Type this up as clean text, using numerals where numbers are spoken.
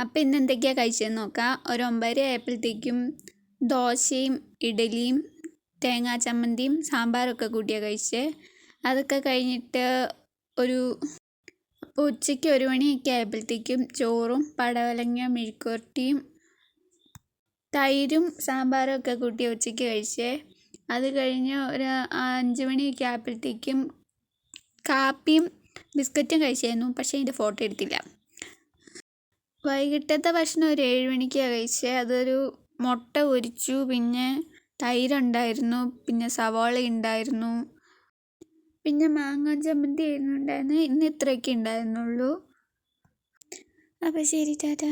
അപ്പോൾ ഇന്ന് എന്തൊക്കെയാണ് കഴിച്ചതെന്ന് നോക്കാം. ഒരു 9:30 ആയപ്പോഴത്തേക്കും ദോശയും ഇഡലിയും തേങ്ങാ ചമ്മന്തിയും സാമ്പാറൊക്കെ കൂട്ടിയാണ് കഴിച്ചത്. അതൊക്കെ കഴിഞ്ഞിട്ട് അപ്പോൾ ഉച്ചയ്ക്ക് 1 മണിയൊക്കെ ആയപ്പോഴത്തേക്കും ചോറും പടവലങ്ങ മെഴുക്കുവരട്ടിയും തൈരും സാമ്പാറും ഒക്കെ കൂട്ടിയാണ് ഉച്ചയ്ക്ക് കഴിച്ചത്. അത് കഴിഞ്ഞ് ഒരു 5 മണിയൊക്കെ ആയപ്പോഴത്തേക്കും കാപ്പിയും ബിസ്ക്കറ്റും കഴിച്ചായിരുന്നു, പക്ഷേ അതിൻ്റെ ഫോട്ടോ എടുത്തില്ല. വൈകിട്ടത്തെ ഭക്ഷണം ഒരു 7 മണിക്കാണ് കഴിച്ചത്. അതൊരു മുട്ട പൊരിച്ചു, പിന്നെ തൈരുണ്ടായിരുന്നു, പിന്നെ സവാള ഉണ്ടായിരുന്നു, പിന്നെ മാങ്ങാ ചമ്മന്തി ആയിരുന്നു ഉണ്ടായിരുന്നത്. ഇന്ന് ഇത്രയൊക്കെ ഉണ്ടായിരുന്നുള്ളൂ. അപ്പോൾ ശരി, ടാറ്റാ.